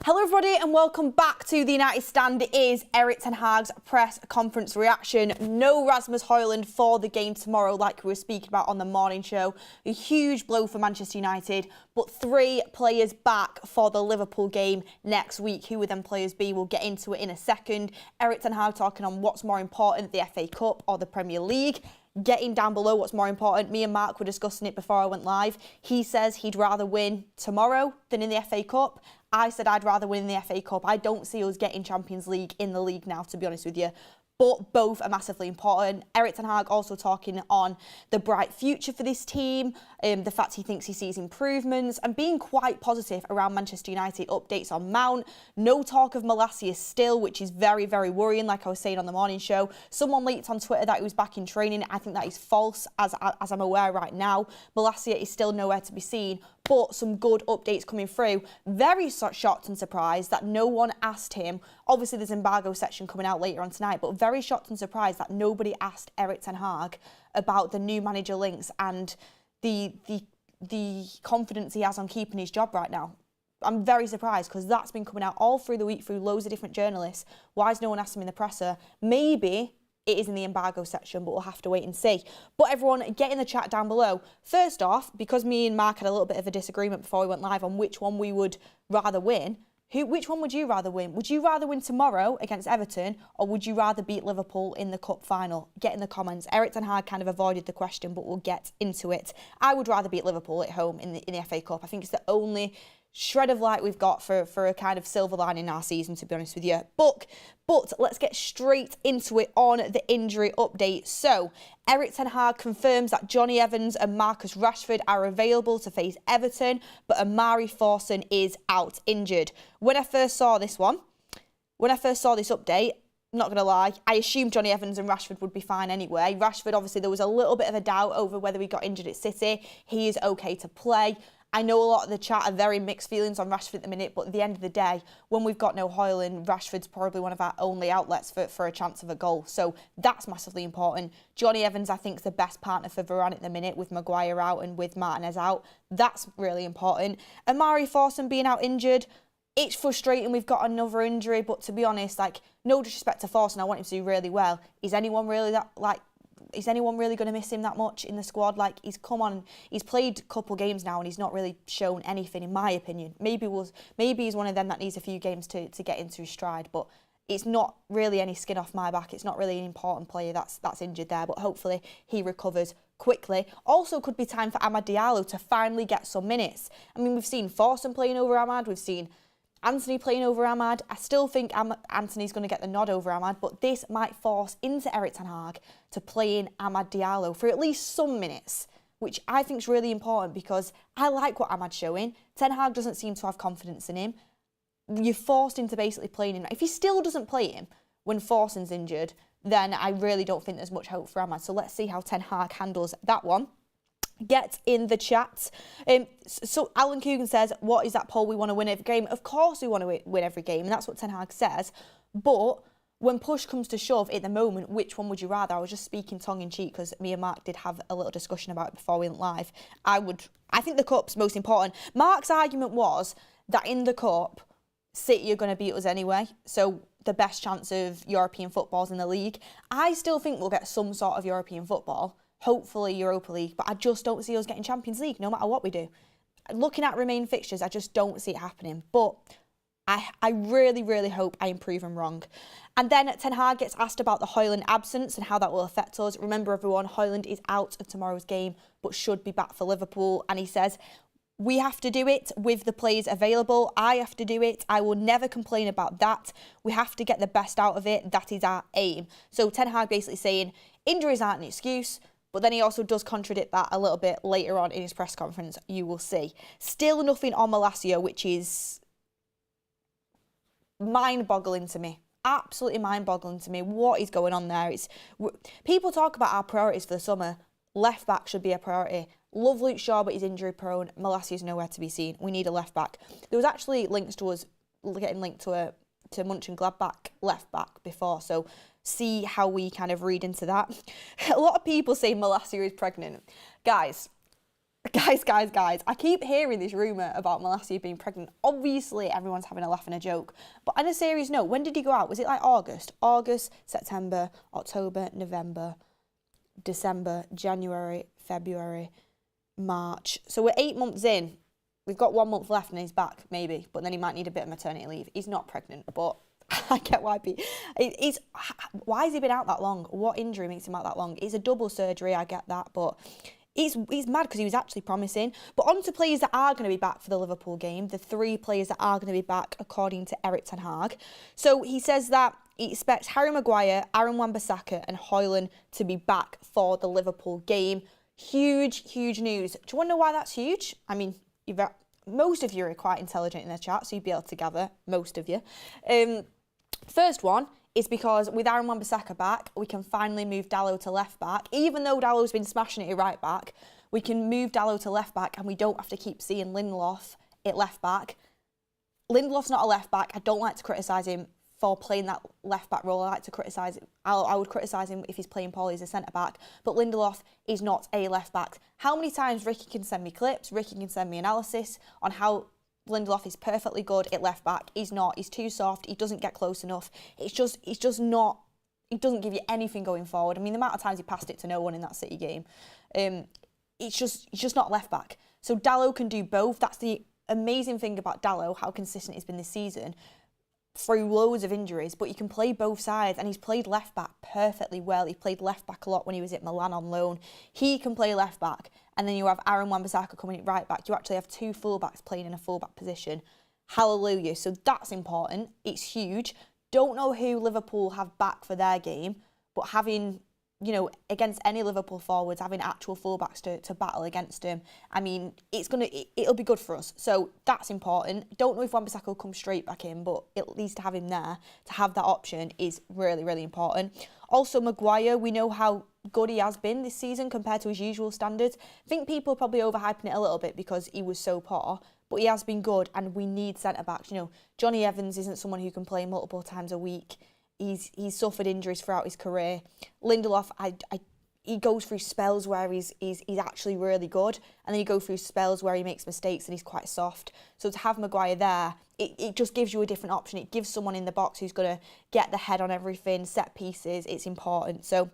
Hello everybody and welcome back to the United Stand. It is Erik Ten Hag's press conference reaction. No Rasmus Hojlund for the game tomorrow like we were speaking about on the morning show. A huge blow for Manchester United, but 3 players back for the Liverpool game next week. Who would them players be? We'll get into it in a second. Erik Ten Hag talking on what's more important, the FA Cup or the Premier League. Getting down below what's more important. Me and Mark were discussing it before I went live. He says he'd rather win tomorrow than in the FA Cup. I said I'd rather win in the FA Cup. I don't see us getting Champions League in the league now, to be honest with you. But both are massively important. Erik Ten Hag also talking on the bright future for this team, the fact he thinks he sees improvements, and being quite positive around Manchester United. Updates on Mount. No talk of Malacia still, which is very, very worrying, like I was saying on the morning show. Someone leaked on Twitter that he was back in training. I think that is false, as I'm aware right now. Malacia is still nowhere to be seen, but some good updates coming through. Very shocked and surprised that no one asked him. Obviously, there's embargo section coming out later on tonight, but very shocked and surprised that nobody asked Erik Ten Hag about the new manager links and the confidence he has on keeping his job right now. I'm very surprised because that's been coming out all through the week through loads of different journalists. Why has no one asked him in the presser? Maybe it is in the embargo section, but we'll have to wait and see. But everyone, get in the chat down below. First off, because me and Mark had a little bit of a disagreement before we went live on which one we would rather win, which one would you rather win? Would you rather win tomorrow against Everton, or would you rather beat Liverpool in the cup final? Get in the comments. Erik Ten Hag kind of avoided the question, but we'll get into it. I would rather beat Liverpool at home in the FA Cup. I think it's the only shred of light we've got for a kind of silver lining in our season, to be honest with you. But let's get straight into it on the injury update. So, Erik Ten Hag confirms that Jonny Evans and Marcus Rashford are available to face Everton, but Amari Thorson is out injured. When I first saw this update, not going to lie, I assumed Jonny Evans and Rashford would be fine anyway. Rashford, obviously, there was a little bit of a doubt over whether he got injured at City. He is okay to play. I know a lot of the chat are very mixed feelings on Rashford at the minute, but at the end of the day, when we've got no Hojlund, Rashford's probably one of our only outlets for a chance of a goal. So that's massively important. Jonny Evans, I think, is the best partner for Varane at the minute, with Maguire out and with Martinez out. That's really important. Amari Thorson being out injured, it's frustrating we've got another injury, but to be honest, like, no disrespect to Thorson, I want him to do really well. Is anyone really going to miss him that much in the squad? Like, he's played a couple games now and he's not really shown anything, in my opinion. Maybe he's one of them that needs a few games to get into his stride, but it's not really any skin off my back. It's not really an important player that's injured there, but hopefully he recovers quickly. Also, could be time for Amad Diallo to finally get some minutes. I mean, we've seen Thorson playing over Amad, we've seen Anthony playing over Amad. I still think Anthony's going to get the nod over Amad, but this might force into Erik Ten Hag to play in Amad Diallo for at least some minutes, which I think is really important because I like what Amad's showing. Ten Hag doesn't seem to have confidence in him. You're forced into basically playing him. If he still doesn't play him when Thorson's injured, then I really don't think there's much hope for Amad. So let's see how Ten Hag handles that one. Get in the chat. So Alan Coogan says, what is that poll? We want to win every game. Of course we want to win every game, and that's what Ten Hag says. But when push comes to shove at the moment, which one would you rather? I was just speaking tongue-in-cheek because me and Mark did have a little discussion about it before we went live. I think the cup's most important. Mark's argument was that in the cup, City are going to beat us anyway, so the best chance of European football's in the league. I still think we'll get some sort of European football. Hopefully Europa League, but I just don't see us getting Champions League no matter what we do. Looking at remaining fixtures, I just don't see it happening. But I really, really hope I am proven wrong. And then Ten Hag gets asked about the Hojlund absence and how that will affect us. Remember, everyone, Hojlund is out of tomorrow's game, but should be back for Liverpool. And he says, we have to do it with the players available. I have to do it. I will never complain about that. We have to get the best out of it. That is our aim. So Ten Hag basically saying injuries aren't an excuse. But then he also does contradict that a little bit later on in his press conference, you will see. Still nothing on Malacia, which is mind-boggling to me. Absolutely mind-boggling to me. What is going on there? People talk about our priorities for the summer. Left back should be a priority. Love Luke Shaw, but he's injury prone. Malacia's nowhere to be seen. We need a left back. There was actually links to us getting linked to Mönchengladbach left back before, so see how we kind of read into that. A lot of people say Malacia is pregnant. Guys, Guys, I keep hearing this rumour about Malacia being pregnant. Obviously, everyone's having a laugh and a joke. But on a serious note, when did he go out? Was it like August? August, September, October, November, December, January, February, March. So we're 8 months in. We've got 1 month left and he's back, maybe. But then he might need a bit of maternity leave. He's not pregnant, but I get why. Why has he been out that long? What injury makes him out that long? It's a double surgery, I get that, but he's mad because he was actually promising. But on to players that are going to be back for the Liverpool game, the 3 players that are going to be back according to Erik Ten Hag. So he says that he expects Harry Maguire, Aaron Wan-Bissaka and Hojlund to be back for the Liverpool game. Huge news. Do you want to know why that's huge? I mean, most of you are quite intelligent in the chat, so you'd be able to gather, most of you. First one is because with Aaron Wan-Bissaka back, we can finally move Dalot to left back. Even though Dalot's been smashing it at right back, we can move Dalot to left back and we don't have to keep seeing Lindelof at left back. Lindelof's not a left back. I don't like to criticise him for playing that left back role. I like to criticise him. I would criticise him if he's playing poorly as a centre back. But Lindelof is not a left back. How many times Ricky can send me clips, Ricky can send me analysis on how Lindelof is perfectly good at left back. He's not. He's too soft. He doesn't get close enough. It's just not. He doesn't give you anything going forward. I mean, the amount of times he passed it to no one in that City game. It's just not left back. So Dalot can do both. That's the amazing thing about Dalot, how consistent he's been this season through loads of injuries, but you can play both sides, and he's played left back perfectly well. He played left back a lot when he was at Milan on loan. He can play left back, and then you have Aaron Wan-Bissaka coming at right back. You actually have 2 fullbacks playing in a fullback position. Hallelujah. So that's important. It's huge. Don't know who Liverpool have back for their game, but having, against any Liverpool forwards, having actual fullbacks to battle against him, I mean, it'll be good for us. So that's important. Don't know if Wan-Bissaka will come straight back in, but at least to have him there, to have that option is really important. Also, Maguire, we know how good he has been this season compared to his usual standards. I think people are probably overhyping it a little bit because he was so poor, but he has been good, and we need centre-backs. Johnny Evans isn't someone who can play multiple times a week. He's suffered injuries throughout his career. Lindelof, he goes through spells where he's actually really good, and then he goes through spells where he makes mistakes and he's quite soft. So to have Maguire there, it just gives you a different option. It gives someone in the box who's going to get the head on everything, set pieces. It's important. So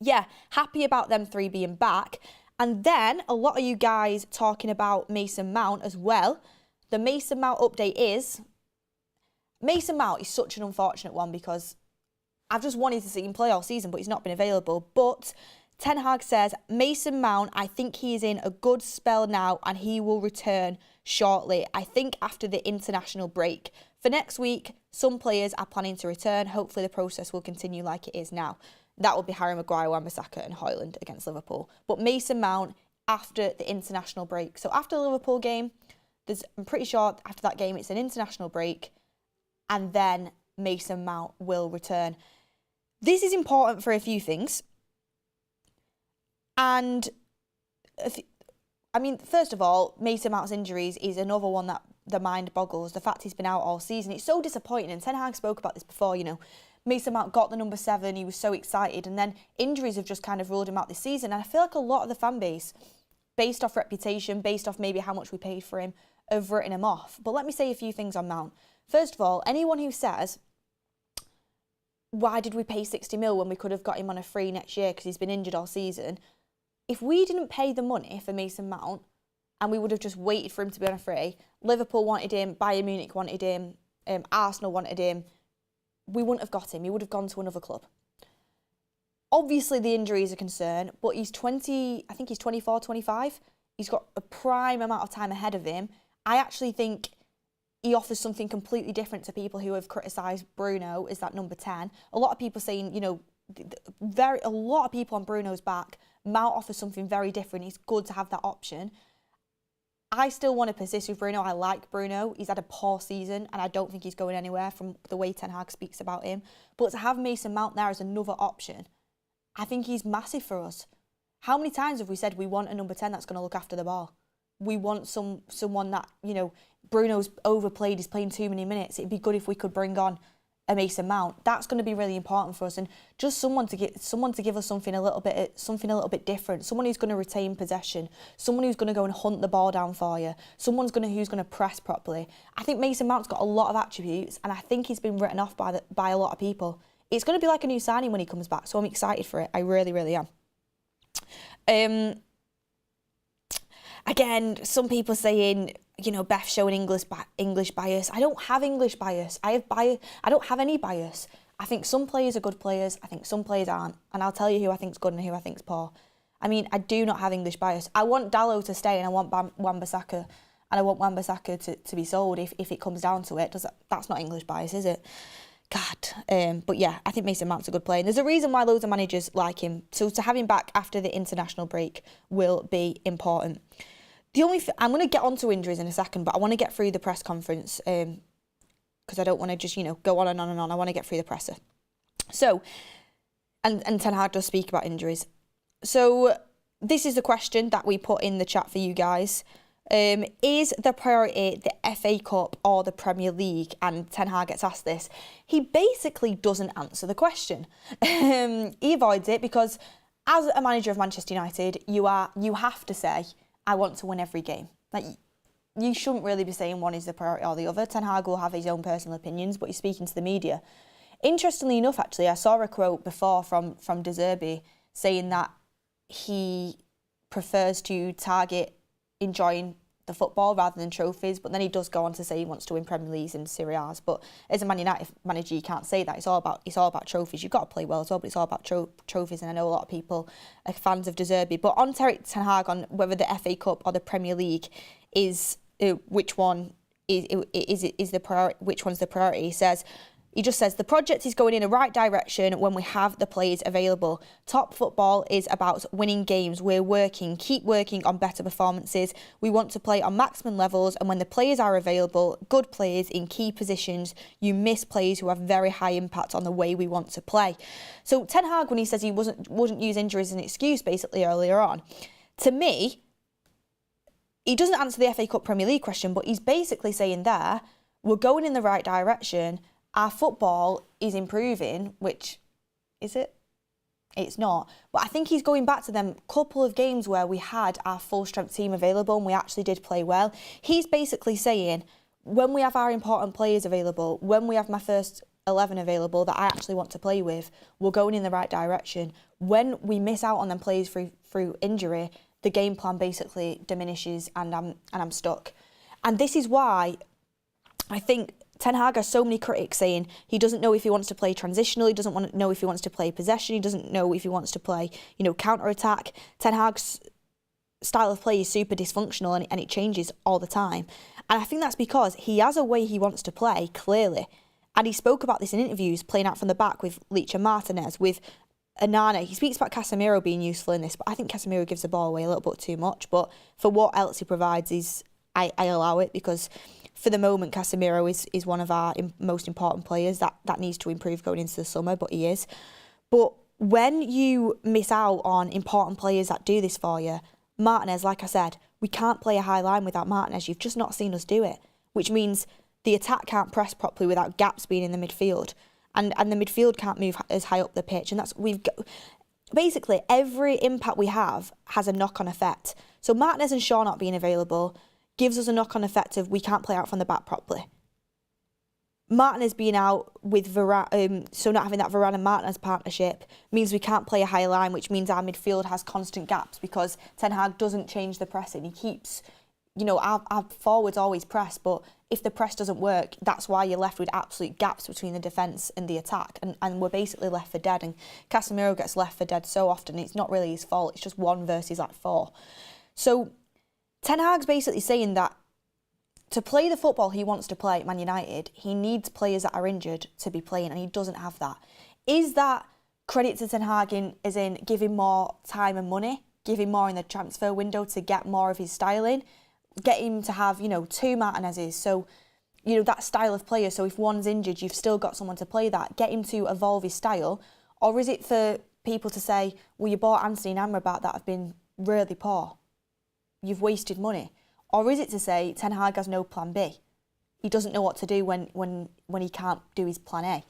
yeah, happy about them 3 being back. And then a lot of you guys talking about Mason Mount as well. The Mason Mount update is, Mason Mount is such an unfortunate one because I've just wanted to see him play all season, but he's not been available. But Ten Hag says, Mason Mount, I think he is in a good spell now and he will return shortly. I think after the international break. For next week, some players are planning to return. Hopefully the process will continue like it is now. That would be Harry Maguire, Wan-Bissaka and Hojlund against Liverpool. But Mason Mount after the international break. So after the Liverpool game, I'm pretty sure after that game it's an international break, and then Mason Mount will return. This is important for a few things. And, first of all, Mason Mount's injuries is another one that the mind boggles. The fact he's been out all season, it's so disappointing. And Ten Hag spoke about this before, Mason Mount got the number 7, he was so excited, and then injuries have just kind of ruled him out this season. And I feel like a lot of the fan base, based off reputation, based off maybe how much we paid for him, have written him off. But let me say a few things on Mount. First of all, anyone who says, why did we pay 60 mil when we could have got him on a free next year because he's been injured all season? If we didn't pay the money for Mason Mount and we would have just waited for him to be on a free, Liverpool wanted him, Bayern Munich wanted him, Arsenal wanted him, we wouldn't have got him. He would have gone to another club. Obviously, the injury is a concern, but he's 24, 25. He's got a prime amount of time ahead of him. I actually think he offers something completely different to people who have criticised Bruno as that number 10. A lot of people saying, a lot of people on Bruno's back. Mount offers something very different. It's good to have that option. I still want to persist with Bruno. I like Bruno. He's had a poor season and I don't think he's going anywhere from the way Ten Hag speaks about him. But to have Mason Mount there as another option, I think he's massive for us. How many times have we said we want a number 10 that's going to look after the ball? We want someone that, Bruno's overplayed, he's playing too many minutes. It'd be good if we could bring on a Mason Mount, that's going to be really important for us. And just someone to give us something a little bit different, someone who's going to retain possession, someone who's going to go and hunt the ball down for you, who's going to press properly. I think Mason Mount's got a lot of attributes, and I think he's been written off by a lot of people. It's going to be like a new signing when he comes back, so I'm excited for it. I really, really am. Again, some people saying, you know, Beth showing English bias. I don't have English bias. I don't have any bias. I think some players are good players. I think some players aren't. And I'll tell you who I think's good and who I think's poor. I mean, I do not have English bias. I want Dalot to stay and I want Wan-Bissaka. And I want Wan-Bissaka to be sold if it comes down to it. That's not English bias, is it? God. But yeah, I think Mason Mount's a good player. And there's a reason why loads of managers like him. So to have him back after the international break will be important. I'm going to get onto injuries in a second, but I want to get through the press conference because I don't want to just, go on and on and on. I want to get through the presser. So, and Ten Hag does speak about injuries. So this is the question that we put in the chat for you guys. Is the priority the FA Cup or the Premier League? And Ten Hag gets asked this. He basically doesn't answer the question. He avoids it because as a manager of Manchester United, you have to say, I want to win every game. Like, you shouldn't really be saying one is the priority or the other. Ten Hag will have his own personal opinions, but he's speaking to the media. Interestingly enough, actually, I saw a quote before from De Zerbi saying that he prefers to target enjoying the football rather than trophies, but then he does go on to say he wants to win Premier Leagues and Serie A's. But as a Man United manager, you can't say that. It's all about trophies. You've got to play well as well, but it's all about trophies. And I know a lot of people are fans of De Zerbi. But on Erik Ten Hag on whether the FA Cup or the Premier League is which one is the priority, which one's the priority, he just says the project is going in the right direction when we have the players available. Top football is about winning games. Keep working on better performances. We want to play on maximum levels, and when the players are available, good players in key positions, you miss players who have very high impact on the way we want to play. So Ten Hag, when he says he wouldn't use injuries as an excuse, basically earlier on, to me, he doesn't answer the FA Cup Premier League question, but he's basically saying there, we're going in the right direction. Our football is improving, which, is it? It's not. But I think he's going back to them couple of games where we had our full-strength team available and we actually did play well. He's basically saying, when we have our important players available, when we have my first 11 available that I actually want to play with, we're going in the right direction. When we miss out on them players through injury, the game plan basically diminishes and I'm stuck. And this is why I think Ten Hag has so many critics saying he doesn't know if he wants to play transitional, he doesn't want to know if he wants to play possession, he doesn't know if he wants to play, counter-attack. Ten Hag's style of play is super dysfunctional and it changes all the time. And I think that's because he has a way he wants to play, clearly. And he spoke about this in interviews, playing out from the back with Licha Martinez, with Anana. He speaks about Casemiro being useful in this, but I think Casemiro gives the ball away a little bit too much. But for what else he provides, I allow it because for the moment, Casemiro is one of our most important players. That needs to improve going into the summer, but he is. But when you miss out on important players that do this for you, Martinez, like I said, we can't play a high line without Martinez. You've just not seen us do it, which means the attack can't press properly without gaps being in the midfield. And the midfield can't move as high up the pitch. And basically, every impact we have has a knock-on effect. So Martinez and Shaw not being available gives us a knock-on effect of we can't play out from the back properly. Martinez being out with Varane, so not having that Varane and Martinez partnership means we can't play a high line, which means our midfield has constant gaps because Ten Hag doesn't change the pressing. He keeps, our forwards always press, but if the press doesn't work, that's why you're left with absolute gaps between the defence and the attack, and we're basically left for dead. And Casemiro gets left for dead so often, it's not really his fault. It's just 1 versus 4. So Ten Hag's basically saying that to play the football he wants to play at Man United, he needs players that are injured to be playing, and he doesn't have that. Is that credit to Ten Hag as in giving more time and money, giving more in the transfer window to get more of his style in, get him to have, 2 Martinezes, so, that style of player, so if one's injured, you've still got someone to play that, get him to evolve his style, or is it for people to say, well, you bought Anthony and Amrabat that have been really poor? You've wasted money. Or is it to say Ten Hag has no plan B? he doesn't know what to do when he can't do his plan A.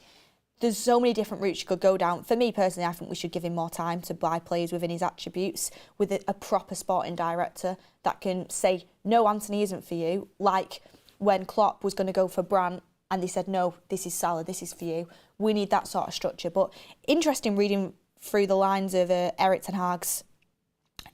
There's so many different routes you could go down. For me personally, I think we should give him more time to buy players within his attributes with a proper sporting director that can say, no, Anthony isn't for you. Like when Klopp was going to go for Brandt and they said, no, this is Salah, this is for you. We need that sort of structure. But interesting reading through the lines of Erik Ten Hag's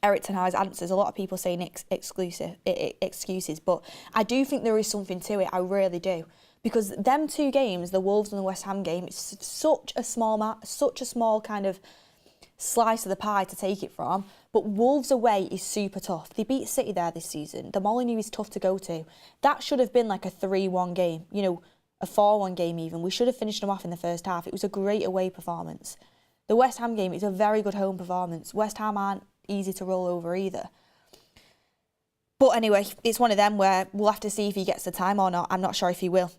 answers. A lot of people saying excuses, but I do think there is something to it. I really do. Because them two games, the Wolves and the West Ham game, it's such a small kind of slice of the pie to take it from. But Wolves away is super tough. They beat City there this season. The Molineux is tough to go to. That should have been like a 3-1 game, you know, a 4-1 game even. We should have finished them off in the first half. It was a great away performance. The West Ham game is a very good home performance. West Ham aren't easy to roll over either. But anyway, it's one of them where we'll have to see if he gets the time or not. I'm not sure if he will.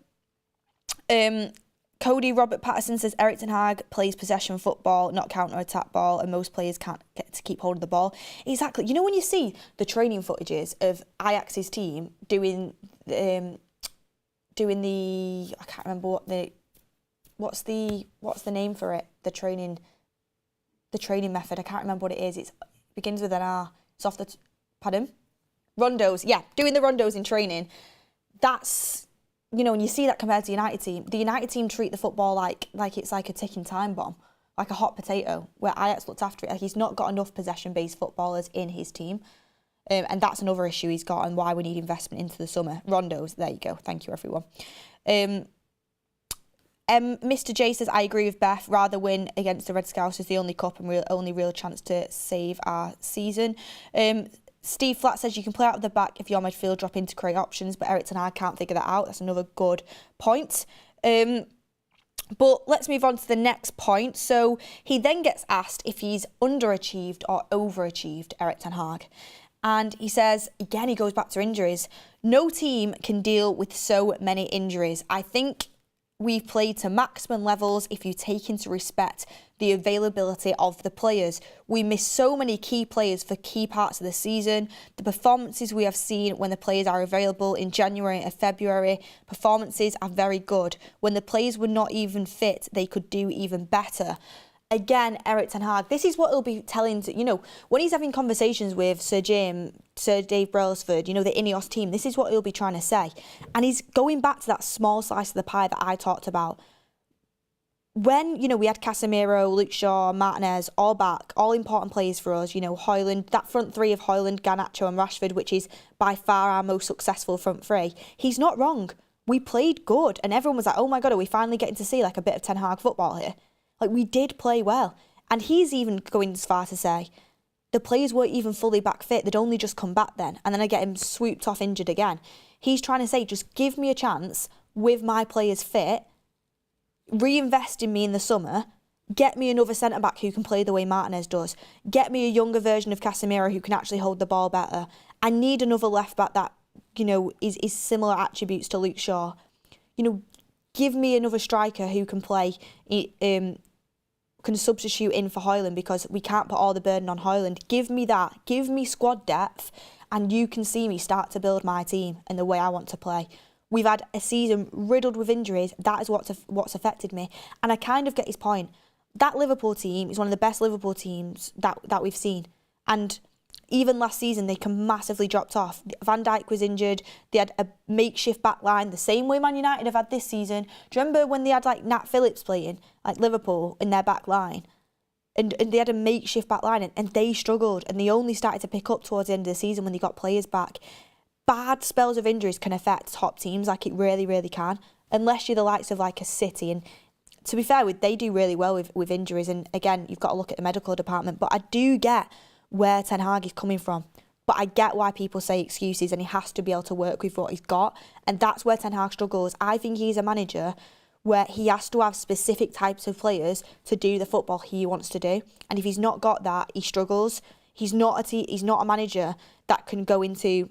Cody Robert Patterson says Erik Ten Hag plays possession football, not counter-attack ball, and most players can't get to keep hold of the ball. Exactly. You know when you see the training footages of Ajax's team doing the I can't remember what's the name for it? The training method. I can't remember what it is. It begins with an R. It's off the pardon? Rondos. Yeah, doing the rondos in training. That's, you know, when you see that compared to the United team treat the football like it's like a ticking time bomb, like a hot potato, where Ajax looked after it. Like he's not got enough possession-based footballers in his team. And that's another issue he's got and why we need investment into the summer. Rondos, there you go. Thank you, everyone. Mr. J says, I agree with Beth. Rather win against the Red Scousers, the only cup and only real chance to save our season. Steve Flat says you can play out of the back if your midfield drop in to create options, but Erik Ten Hag can't figure that out. That's another good point. But let's move on to the next point. So he then gets asked if he's underachieved or overachieved Erik Ten Hag. And he says, again, he goes back to injuries. No team can deal with so many injuries. I think we've played to maximum levels if you take into respect the availability of the players. We miss so many key players for key parts of the season. The performances we have seen when the players are available in January and February, performances are very good. When the players were not even fit, they could do even better. Again, Erik Ten Hag, this is what he'll be telling to, you know, when he's having conversations with Sir Dave Brailsford, you know, the Ineos team, this is what he'll be trying to say. And he's going back to that small slice of the pie that I talked about. When, you know, we had Casemiro, Luke Shaw, Martinez, all back, all important players for us, you know, Hojlund, that front three of Hojlund, Garnacho and Rashford, which is by far our most successful front three, he's not wrong. We played good. And everyone was like, oh my God, are we finally getting to see like a bit of Ten Hag football here? Like, we did play well. And he's even going as far to say the players weren't even fully back fit. They'd only just come back then. And then I get him swooped off injured again. He's trying to say, just give me a chance with my players fit, reinvest in me in the summer, get me another centre-back who can play the way Martinez does, get me a younger version of Casemiro who can actually hold the ball better. I need another left-back that, you know, is similar attributes to Luke Shaw. You know, give me another striker who can play, can substitute in for Hojlund, because we can't put all the burden on Hojlund. Give me that. Give me squad depth, and you can see me start to build my team and the way I want to play. We've had a season riddled with injuries. That is what's affected me. And I kind of get his point. That Liverpool team is one of the best Liverpool teams that we've seen. And even last season, they massively dropped off. Van Dijk was injured. They had a makeshift back line, the same way Man United have had this season. Do you remember when they had like Nat Phillips playing, like Liverpool, in their back line? And they had a makeshift back line, and they struggled. And they only started to pick up towards the end of the season when they got players back. Bad spells of injuries can affect top teams, like it really, really can. Unless you're the likes of like a City. And to be fair, they do really well with injuries. And again, you've got to look at the medical department. But I do get where Ten Hag is coming from. But I get why people say excuses, and he has to be able to work with what he's got. And that's where Ten Hag struggles. I think he's a manager where he has to have specific types of players to do the football he wants to do. And if he's not got that, he struggles. He's not a manager that can go into,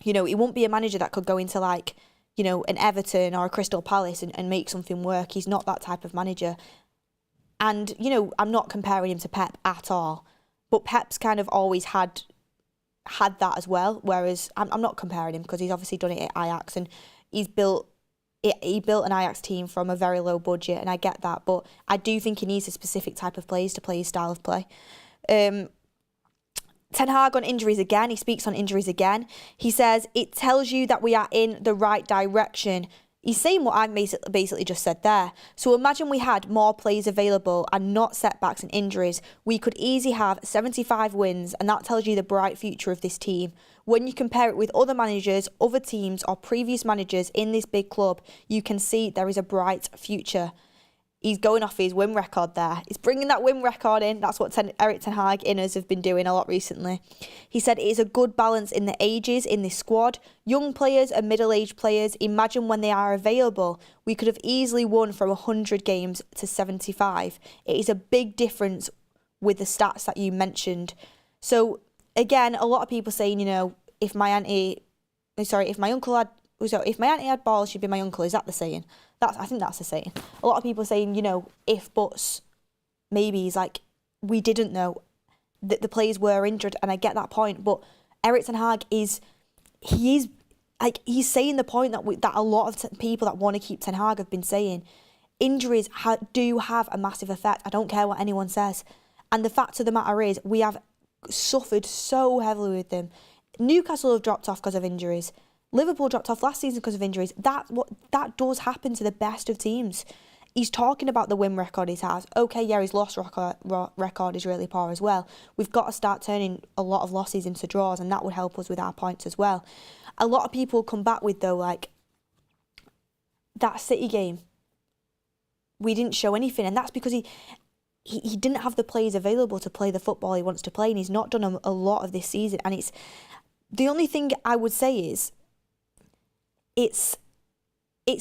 you know, he won't be a manager that could go into like, you know, an Everton or a Crystal Palace and make something work. He's not that type of manager. And, you know, I'm not comparing him to Pep at all. But Pep's kind of always had that as well, whereas I'm not comparing him because he's obviously done it at Ajax and he's built he built an Ajax team from a very low budget, and I get that, but I do think he needs a specific type of players to play his style of play. Ten Hag on injuries again. He speaks on injuries again. He says, it tells you that we are in the right direction. He's saying what I've basically just said there. So imagine we had more players available and not setbacks and injuries. We could easily have 75 wins, and that tells you the bright future of this team. When you compare it with other managers, other teams or previous managers in this big club, you can see there is a bright future. He's going off his win record there. He's bringing that win record in. That's what Erik Ten Hag inners have been doing a lot recently. He said it is a good balance in the ages in this squad. Young players and middle-aged players, imagine when they are available. We could have easily won from 100 games to 75. It is a big difference with the stats that you mentioned. So, again, a lot of people saying, if my auntie had balls, she'd be my uncle. Is that the saying? I think that's the saying. A lot of people saying, if buts, maybe. He's like, we didn't know that the players were injured, and I get that point. But Erik Ten Hag he's saying the point that a lot of people that want to keep Ten Hag have been saying. Injuries do have a massive effect. I don't care what anyone says. And the fact of the matter is, we have suffered so heavily with them. Newcastle have dropped off because of injuries. Liverpool dropped off last season because of injuries. That does happen to the best of teams. He's talking about the win record he has. Okay, yeah, his loss record is really poor as well. We've got to start turning a lot of losses into draws, and that would help us with our points as well. A lot of people come back with, though, like, that City game, we didn't show anything, and that's because he didn't have the players available to play the football he wants to play, and he's not done a lot of this season. And it's the only thing I would say is it's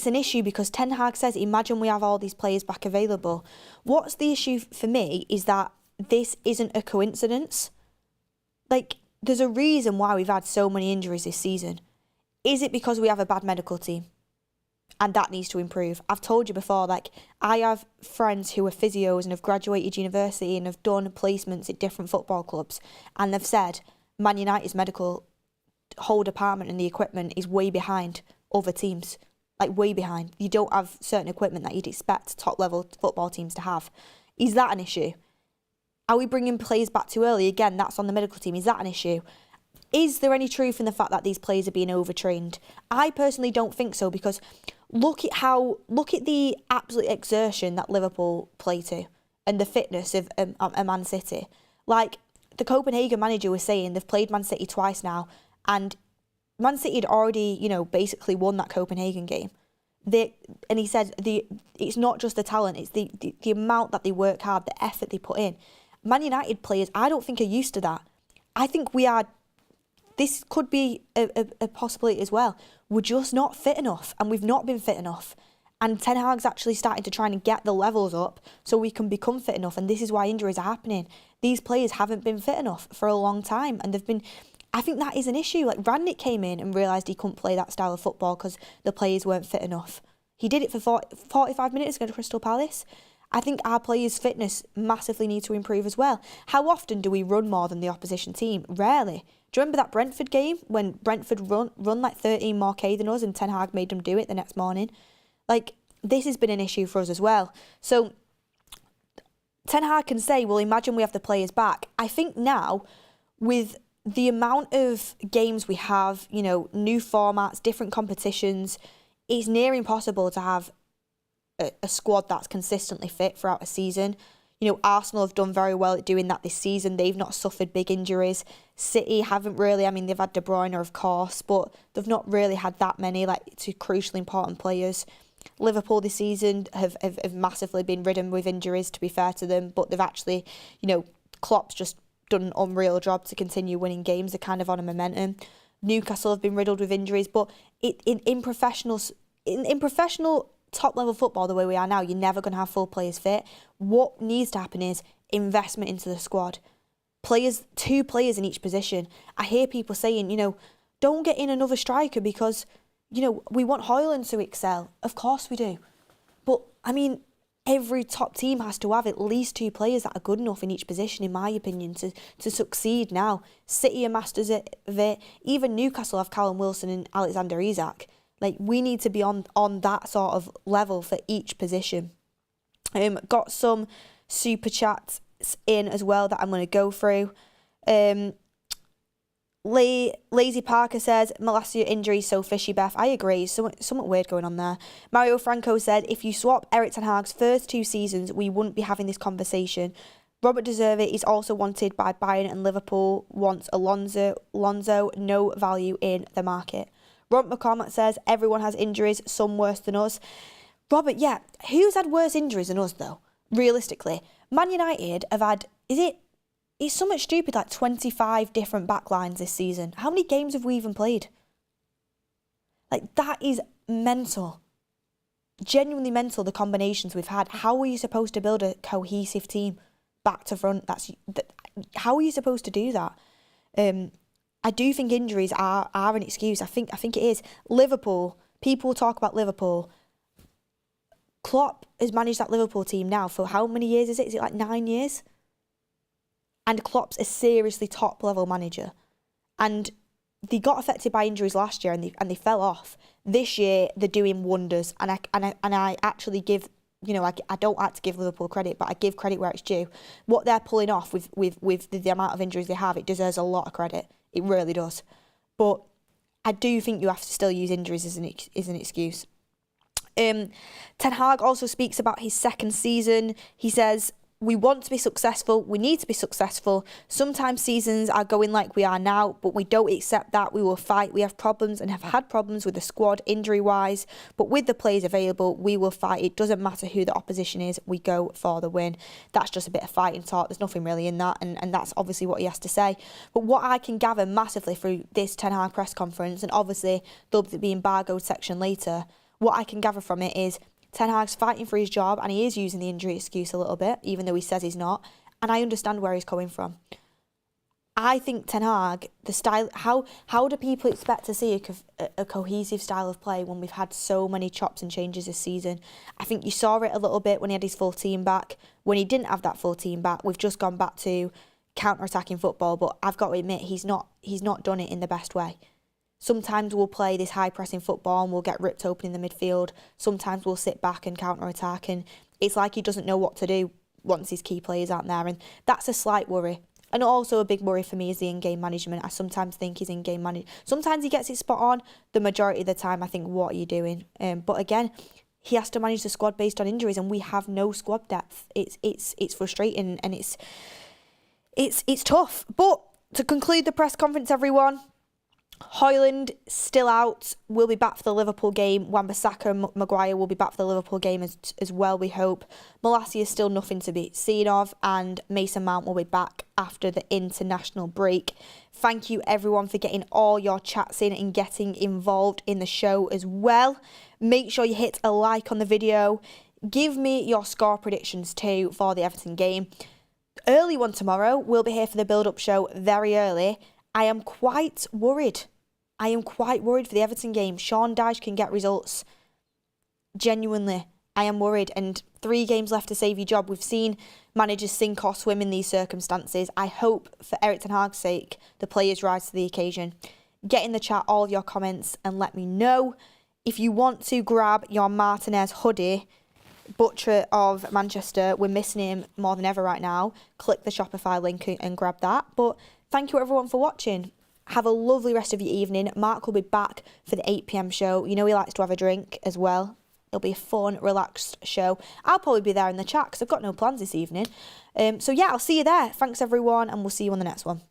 an issue because Ten Hag says, imagine we have all these players back available. What's the issue for me is that this isn't a coincidence. Like, there's a reason why we've had so many injuries this season. Is it because we have a bad medical team? And that needs to improve. I've told you before, like, I have friends who are physios and have graduated university and have done placements at different football clubs, and they've said Man United's medical whole department and the equipment is way behind other teams. Like, way behind. You don't have certain equipment that you'd expect top-level football teams to have. Is that an issue? Are we bringing players back too early? Again, that's on the medical team. Is that an issue? Is there any truth in the fact that these players are being overtrained? I personally don't think so, because look at the absolute exertion that Liverpool play to and the fitness of Man City. Like, the Copenhagen manager was saying they've played Man City twice now, and Man City had already, basically won that Copenhagen game. And he said it's not just the talent, it's the amount that they work hard, the effort they put in. Man United players, I don't think are used to that. I think this could be a possibility as well. We're just not fit enough, and we've not been fit enough. And Ten Hag's actually starting to try and get the levels up so we can become fit enough, and this is why injuries are happening. These players haven't been fit enough for a long time, and I think that is an issue. Like, Rangnick came in and realised he couldn't play that style of football because the players weren't fit enough. He did it for 45 minutes against Crystal Palace. I think our players' fitness massively needs to improve as well. How often do we run more than the opposition team? Rarely. Do you remember that Brentford game when Brentford run like 13 more K than us and Ten Hag made them do it the next morning? Like, this has been an issue for us as well. So Ten Hag can say, well, imagine we have the players back. I think now, with the amount of games we have, new formats, different competitions, it's near impossible to have a squad that's consistently fit throughout a season. Arsenal have done very well at doing that this season. They've not suffered big injuries. City haven't really. I mean, they've had De Bruyne, of course, but they've not really had that many, two crucially important players. Liverpool this season have massively been ridden with injuries, to be fair to them, but they've actually, Klopp's just done an unreal job to continue winning games. They're kind of on a momentum. Newcastle have been riddled with injuries, but in professional top-level football, the way we are now, you're never going to have full players fit. What needs to happen is investment into the squad. Two players in each position. I hear people saying, don't get in another striker because, we want Hojlund to excel. Of course we do. But, I mean, every top team has to have at least two players that are good enough in each position, in my opinion, to succeed now. City are masters of it. Even Newcastle have Callum Wilson and Alexander Isak. Like, we need to be on that sort of level for each position. Got some super chats in as well that I'm going to go through. Lazy Parker says, Malacia injury so fishy, Beth. I agree. Somewhat weird going on there. Mario Franco said, if you swap Erik Ten Hag's first 2 seasons, we wouldn't be having this conversation. Robert De Zerbi is also wanted by Bayern and Liverpool wants Alonso, no value in the market. Robert McCormack says, everyone has injuries, some worse than us. Robert, yeah, who's had worse injuries than us, though? Realistically. Man United have had, it's so much stupid, like 25 different backlines this season. How many games have we even played? Like, that is mental. Genuinely mental, the combinations we've had. How are you supposed to build a cohesive team back to front? How are you supposed to do that? I do think injuries are an excuse. I think it is. Liverpool, people talk about Liverpool. Klopp has managed that Liverpool team now for how many years is it? Is it like 9 years? And Klopp's a seriously top-level manager. And they got affected by injuries last year and they fell off. This year, they're doing wonders. And I actually give, I don't like to give Liverpool credit, but I give credit where it's due. What they're pulling off with the amount of injuries they have, it deserves a lot of credit. It really does. But I do think you have to still use injuries as an excuse. Ten Hag also speaks about his second season. He says, we want to be successful. We need to be successful. Sometimes seasons are going like we are now, but we don't accept that. We will fight. We have problems and have had problems with the squad injury-wise, but with the players available, we will fight. It doesn't matter who the opposition is. We go for the win. That's just a bit of fighting talk. There's nothing really in that, and that's obviously what he has to say. But what I can gather massively through this Ten Hag press conference, and obviously there'll be embargoed section later, what I can gather from it is Ten Hag's fighting for his job, and he is using the injury excuse a little bit, even though he says he's not. And I understand where he's coming from. I think Ten Hag, the style, how do people expect to see a cohesive style of play when we've had so many chops and changes this season? I think you saw it a little bit when he had his full team back. When he didn't have that full team back, we've just gone back to counter-attacking football. But I've got to admit, he's not done it in the best way. Sometimes we'll play this high-pressing football and we'll get ripped open in the midfield. Sometimes we'll sit back and counter-attack, and it's like he doesn't know what to do once his key players aren't there, and that's a slight worry. And also a big worry for me is the in-game management. I sometimes think his in-game management, sometimes he gets it spot on. The majority of the time I think, what are you doing? But again, he has to manage the squad based on injuries, and we have no squad depth. It's frustrating, and it's tough. But to conclude the press conference, everyone, Hojlund still out, will be back for the Liverpool game. Wan-Bissaka and Maguire will be back for the Liverpool game as well, we hope. Malacia is still nothing to be seen of, and Mason Mount will be back after the international break. Thank you everyone for getting all your chats in and getting involved in the show as well. Make sure you hit a like on the video. Give me your score predictions too for the Everton game. Early one tomorrow. We'll be here for the build-up show very early. I am quite worried. For the Everton game. Sean Dyche can get results. Genuinely, I am worried. And 3 games left to save your job. We've seen managers sink or swim in these circumstances. I hope, for Erik Ten Hag's sake, the players rise to the occasion. Get in the chat all of your comments and let me know. If you want to grab your Martinez hoodie, Butcher of Manchester, we're missing him more than ever right now. Click the Shopify link and grab that. But thank you everyone for watching. Have a lovely rest of your evening. Mark will be back for the 8 p.m. show. You know he likes to have a drink as well. It'll be a fun, relaxed show. I'll probably be there in the chat because I've got no plans this evening. So yeah, I'll see you there. Thanks everyone, and we'll see you on the next one.